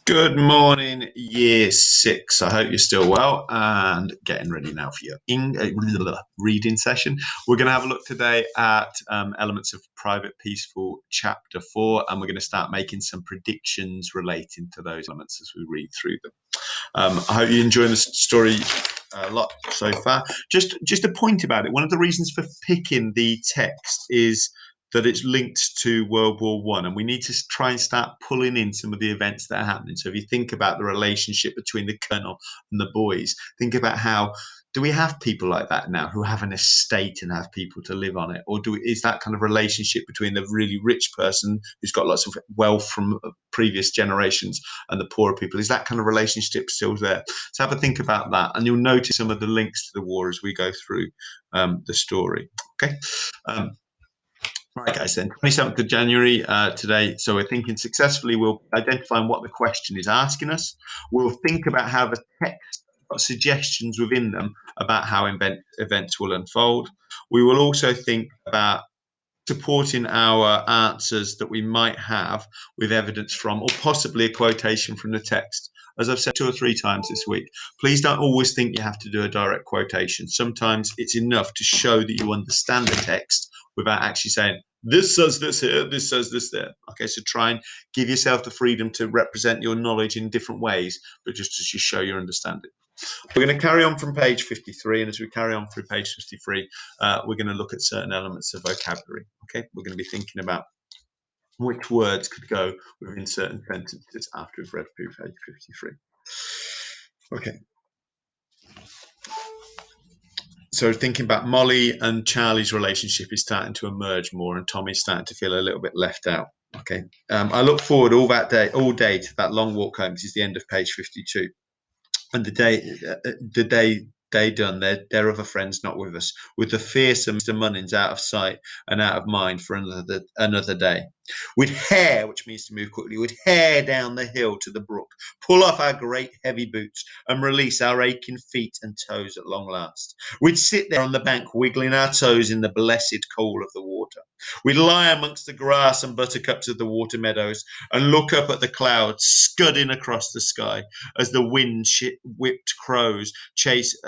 Good morning, year six. I hope you're still well and getting ready now for your reading session. We're going to have a look today at Elements of Private Peaceful, Chapter 4, and we're going to start making some predictions relating to those elements as we read through them. I hope you're enjoying the story a lot so far. Just a point about it. One of the reasons for picking the text is that it's linked to World War One, and we need to try and start pulling in some of the events that are happening. So if you think about the relationship between the colonel and the boys, think about how do we have people like that now who have an estate and have people to live on it, or is that kind of relationship between the really rich person who's got lots of wealth from previous generations and the poorer people? Is that kind of relationship still there? So have a think about that, and you'll notice some of the links to the war as we go through the story. Okay. Um, Right, guys, then 27th of January today. So we're thinking successfully. We'll identify what the question is asking us. We'll think about how the text got suggestions within them about how events will unfold. We will also think about supporting our answers that we might have with evidence from, or possibly a quotation from the text. As I've said 2 or 3 times this week, please don't always think you have to do a direct quotation. Sometimes it's enough to show that you understand the text without actually saying, this says this here, this says this there. Okay, so try and give yourself the freedom to represent your knowledge in different ways, but just as you show your understanding. We're going to carry on from page 53, and as we carry on through page 53, we're going to look at certain elements of vocabulary. Okay, we're going to be thinking about which words could go within certain sentences after we've read through page 53. Okay. So thinking about Molly and Charlie's relationship is starting to emerge more, and Tommy's starting to feel a little bit left out. Okay. I look forward all day to that long walk home. This is the end of page 52. And the day done, their other friends not with us, with the fearsome Mr. Munnins out of sight and out of mind for another day. We'd hare, which means to move quickly, we'd hare down the hill to the brook, pull off our great heavy boots, and release our aching feet and toes at long last. We'd sit there on the bank, wiggling our toes in the blessed cool of the water. We'd lie amongst the grass and buttercups of the water meadows and look up at the clouds scudding across the sky as the whipped crows chasing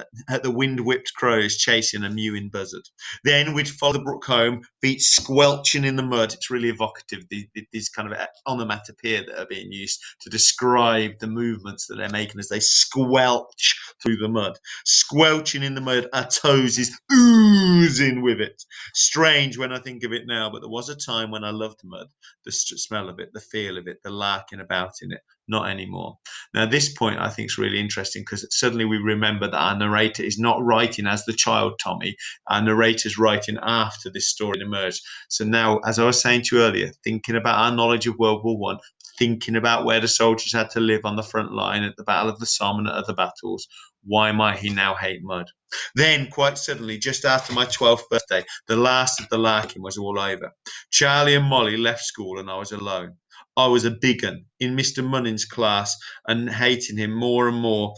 a mewing buzzard. Then we'd follow the brook home, feet squelching in the mud. It's really evocative, these kind of onomatopoeia that are being used to describe the movements that they're making as they squelch through the mud. Squelching in the mud, our toes is oozing with it. Strange when I think of it now, but there was a time when I loved mud, the smell of it, the feel of it, the larking about in it. Not anymore. Now, this point I think is really interesting because suddenly we remember that our narrator is not writing as the child Tommy. Our narrator is writing after this story emerged. So now, as I was saying to you earlier, thinking about our knowledge of World War One, thinking about where the soldiers had to live on the front line at the Battle of the Somme and at other battles, why might he now hate mud? Then, quite suddenly, just after my 12th birthday, the last of the larking was all over. Charlie and Molly left school and I was alone. I was a big un in Mr. Munnin's class and hating him more and more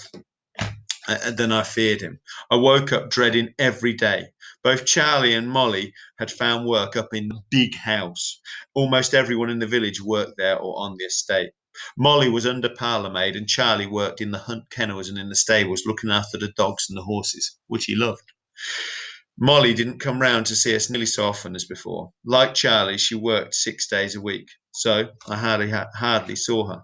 than I feared him. I woke up dreading every day. Both Charlie and Molly had found work up in the big house. Almost everyone in the village worked there or on the estate. Molly was under parlour maid and Charlie worked in the hunt kennels and in the stables looking after the dogs and the horses, which he loved. Molly didn't come round to see us nearly so often as before. Like Charlie, she worked 6 days a week, so I hardly saw her.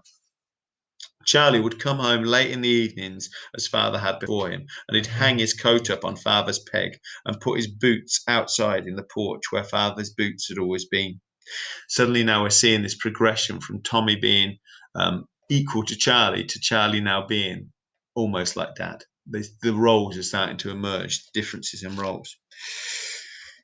Charlie would come home late in the evenings, as father had before him, and he'd hang his coat up on father's peg and put his boots outside in the porch where father's boots had always been. Suddenly, now we're seeing this progression from Tommy being equal to Charlie now being almost like dad. The roles are starting to emerge, differences in roles.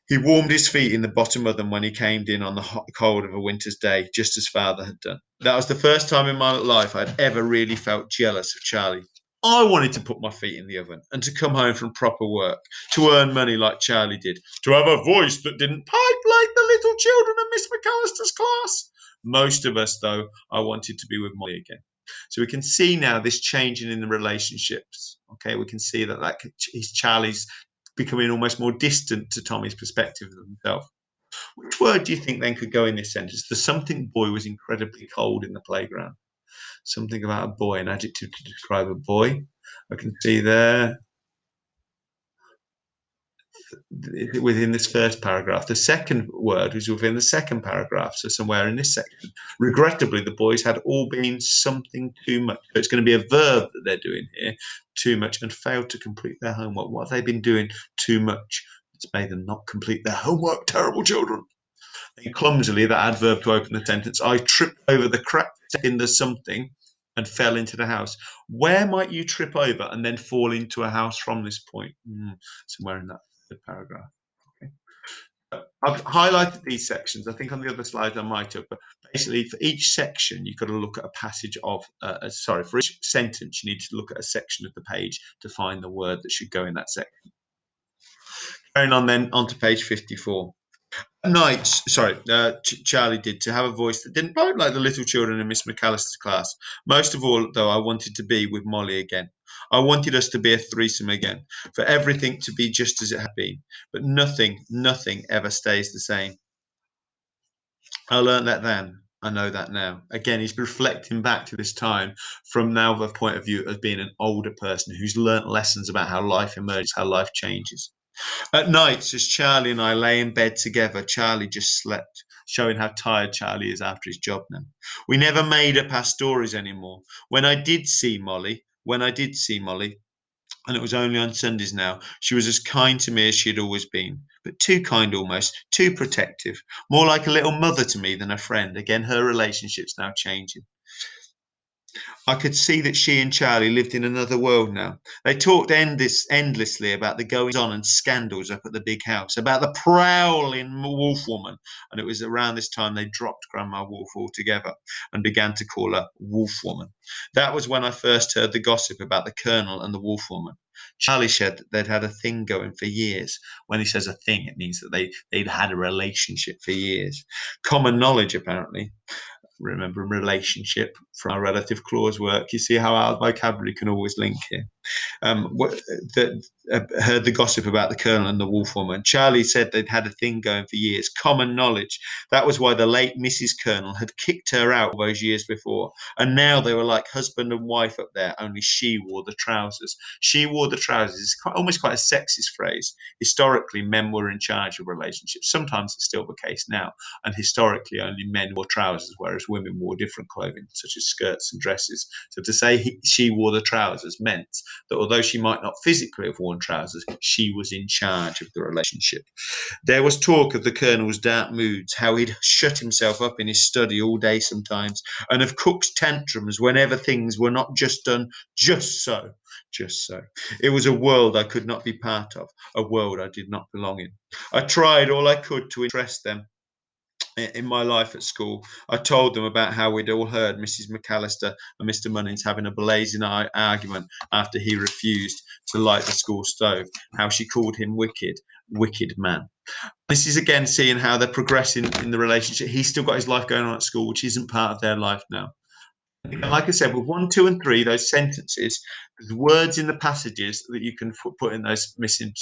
He warmed his feet in the bottom of them when he came in on the hot cold of a winter's day, just as father had done. That was the first time in my life I'd ever really felt jealous of Charlie. I wanted to put my feet in the oven and to come home from proper work, to earn money like Charlie did, to have a voice that didn't pipe like the little children of Miss McAllister's class. Most of us, though, I wanted to be with Molly again. So we can see now this changing in the relationships. Okay, we can see that is Charlie's becoming almost more distant to Tommy's perspective of himself. Which word do you think then could go in this sentence? The something boy was incredibly cold in the playground. Something about a boy, an adjective to describe a boy. I can see there within this first paragraph. The second word was within the second paragraph, so somewhere in this section. Regrettably, the boys had all been something too much. So it's going to be a verb that they're doing here, too much, and failed to complete their homework. What have they been doing too much? It's made them not complete their homework. Terrible children. And clumsily, that adverb to open the sentence, I tripped over the crack in the something and fell into the house. Where might you trip over and then fall into a house from this point? Somewhere in that third paragraph. Okay. I've highlighted these sections. I think on the other slides I might have, but basically for each section you've got to look at a passage of, for each sentence you need to look at a section of the page to find the word that should go in that section. Going on then onto page 54. Nights, Charlie did to have a voice that didn't quite like the little children in Miss McAllister's class. Most of all, though, I wanted to be with Molly again. I wanted us to be a threesome again, for everything to be just as it had been. But nothing ever stays the same. I learned that then. I know that now. Again, he's reflecting back to this time from now the point of view of being an older person who's learnt lessons about how life emerges, how life changes. At nights, as Charlie and I lay in bed together, Charlie just slept, showing how tired Charlie is after his job now. We never made up our stories anymore. When I did see Molly, and it was only on Sundays now, she was as kind to me as she had always been, but too kind almost, too protective, more like a little mother to me than a friend. Again, her relationship's now changing. I could see that she and Charlie lived in another world now. They talked endlessly about the goings on and scandals up at the big house, about the prowling wolf woman. And it was around this time they dropped Grandma Wolf altogether and began to call her Wolf Woman. That was when I first heard the gossip about the Colonel and the Wolf Woman. Charlie said that they'd had a thing going for years. When he says a thing, it means that they'd had a relationship for years. Common knowledge, apparently. Remember relationship from our relative clause work. You see how our vocabulary can always link here. Heard the gossip about the Colonel and the Wolf Woman. Charlie said they'd had a thing going for years. Common knowledge. That was why the late Mrs. Colonel had kicked her out those years before. And now they were like husband and wife up there, only she wore the trousers. She wore the trousers. It's almost quite a sexist phrase. Historically, men were in charge of relationships. Sometimes it's still the case now. And historically, only men wore trousers, whereas women wore different clothing, such as skirts and dresses. So to say she wore the trousers meant that although she might not physically have worn trousers, she was in charge of the relationship. There was talk of the Colonel's dark moods, how he'd shut himself up in his study all day sometimes, and of Cook's tantrums whenever things were not just done just so. Just so. It was a world I could not be part of, a world I did not belong in. I tried all I could to interest them in my life at school. I told them about how we'd all heard Mrs. McAllister and Mr. Munnins having a blazing argument after he refused to light the school stove, how she called him wicked man. This is again seeing how they're progressing in the relationship. He's still got his life going on at school, which isn't part of their life now. And like I said, with 1, 2, and 3, those sentences, there's words in the passages that you can put in those missing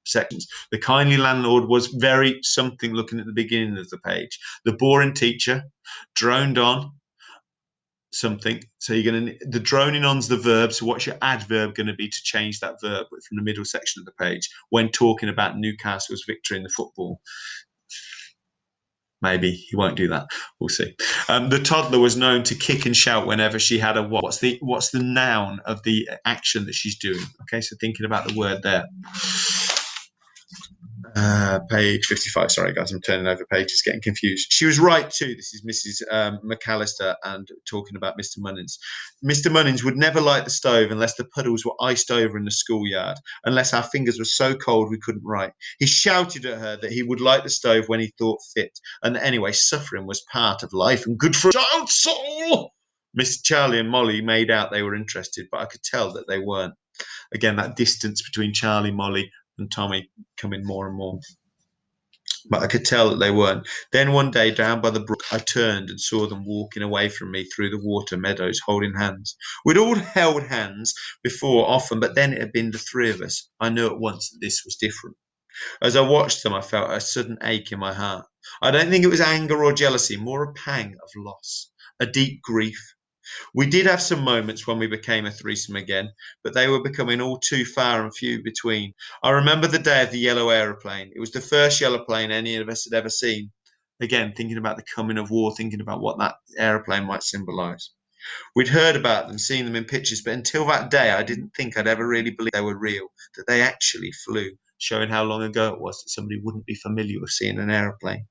sections. The kindly landlord was very something looking at the beginning of the page. The boring teacher droned on something. So you're going to, the droning on's the verb. So what's your adverb going to be to change that verb from the middle section of the page when talking about Newcastle's victory in the football? Maybe he won't do that. We'll see. The toddler was known to kick and shout whenever she had a what? What's the noun of the action that she's doing? Okay, so thinking about the word there. Page 55. Sorry, guys, I'm turning over pages, getting confused. She was right too. This is Mrs. McAllister and talking about Mr. Munnins. Mr. Munnins would never light the stove unless the puddles were iced over in the schoolyard, unless our fingers were so cold we couldn't write. He shouted at her that he would light the stove when he thought fit, and anyway, suffering was part of life and good for a child's soul. Miss Charlie and Molly made out they were interested, but I could tell that they weren't. Again, that distance between Charlie, Molly, and Tommy coming more and more. But I could tell that they weren't. Then one day down by the brook, I turned and saw them walking away from me through the water meadows, holding hands. We'd all held hands before often, but then it had been the three of us. I knew at once that this was different. As I watched them, I felt a sudden ache in my heart. I don't think it was anger or jealousy, more a pang of loss, a deep grief. We did have some moments when we became a threesome again, but they were becoming all too far and few between. I remember the day of the yellow aeroplane. It was the first yellow plane any of us had ever seen. Again, thinking about the coming of war, thinking about what that aeroplane might symbolize. We'd heard about them, seen them in pictures, but until that day, I didn't think I'd ever really believe they were real, that they actually flew, showing how long ago it was that somebody wouldn't be familiar with seeing an aeroplane.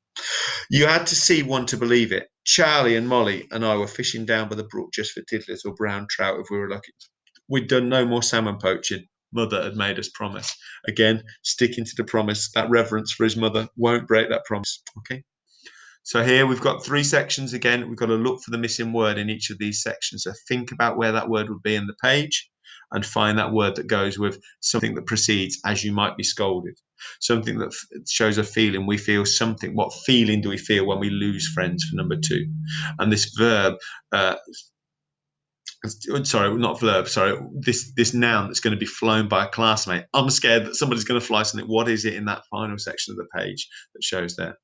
You had to see one to believe it. Charlie and Molly and I were fishing down by the brook just for tiddlers or brown trout if we were lucky. We'd done no more salmon poaching. Mother had made us promise. Again, sticking to the promise. That reverence for his mother won't break that promise. Okay. So here we've got 3 sections again. We've got to look for the missing word in each of these sections. So think about where that word would be in the page and find that word that goes with something that precedes as you might be scolded. Something that shows a feeling. We feel something. What feeling do we feel when we lose friends for number 2? And this verb, sorry, not verb, sorry, this noun that's going to be flown by a classmate. I'm scared that somebody's going to fly something. What is it in that final section of the page that shows there?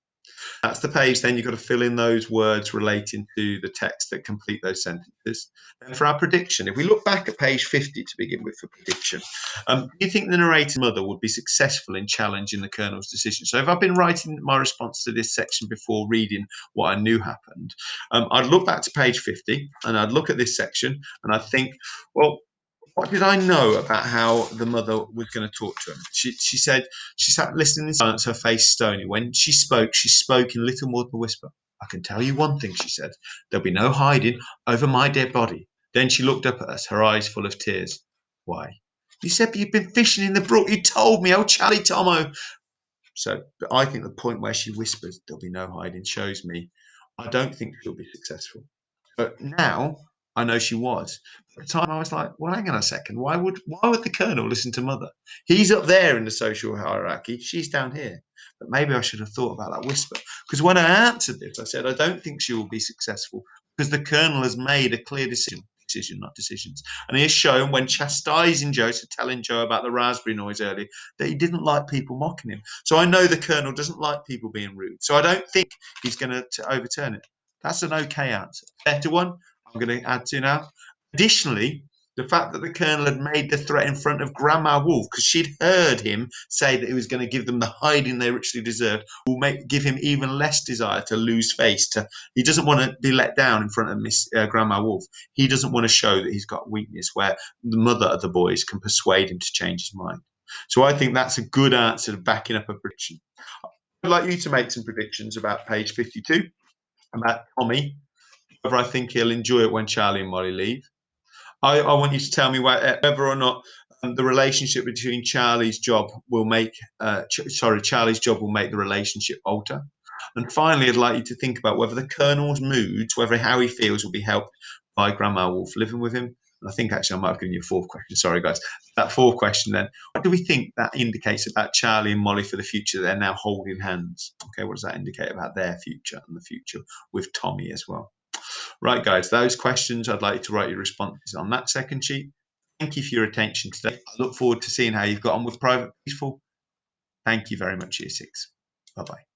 That's the page. Then you've got to fill in those words relating to the text that complete those sentences. And for our prediction, if we look back at page 50 to begin with for prediction, do you think the narrator's mother would be successful in challenging the Colonel's decision? So if I've been writing my response to this section before reading what I knew happened, I'd look back to page 50 and I'd look at this section and I'd think, well, what did I know about how the mother was going to talk to him? She said she sat listening in silence, her face stony. When she spoke in little more than a whisper. I can tell you one thing, she said. There'll be no hiding over my dead body. Then she looked up at us, her eyes full of tears. Why? You said you'd been fishing in the brook. You told me. Oh, Charlie Tomo. So, but I think the point where she whispers, there'll be no hiding, shows me I don't think she'll be successful. But now I know she was. At the time I was like, well, hang on a second. Why would the Colonel listen to Mother? He's up there in the social hierarchy. She's down here. But maybe I should have thought about that whisper. Because when I answered this, I said, I don't think she will be successful because the Colonel has made a clear decision, not decisions. And he has shown when chastising Joe, so telling Joe about the raspberry noise earlier, that he didn't like people mocking him. So I know the Colonel doesn't like people being rude. So I don't think he's going to overturn it. That's an okay answer. Better one, I'm going to add to now. Additionally, the fact that the Colonel had made the threat in front of Grandma Wolf, because she'd heard him say that he was going to give them the hiding they richly deserved, will give him even less desire to lose face. He doesn't want to be let down in front of Grandma Wolf. He doesn't want to show that he's got weakness where the mother of the boys can persuade him to change his mind. So I think that's a good answer to backing up a prediction. I'd like you to make some predictions about page 52, about Tommy, whether I think he'll enjoy it when Charlie and Molly leave. I want you to tell me whether or not the relationship between Charlie's job will make, Charlie's job will make the relationship alter. And finally, I'd like you to think about whether the Colonel's moods, whether how he feels, will be helped by Grandma Wolf living with him. And I think actually I might have given you a 4th question. Sorry, guys. That 4th question then. What do we think that indicates about Charlie and Molly for the future? They're now holding hands. Okay, what does that indicate about their future and the future with Tommy as well? Right, guys, those questions, I'd like you to write your responses on that second sheet. Thank you for your attention today. I look forward to seeing how you've got on with Private Peaceful. Thank you very much, Year 6. Bye-bye.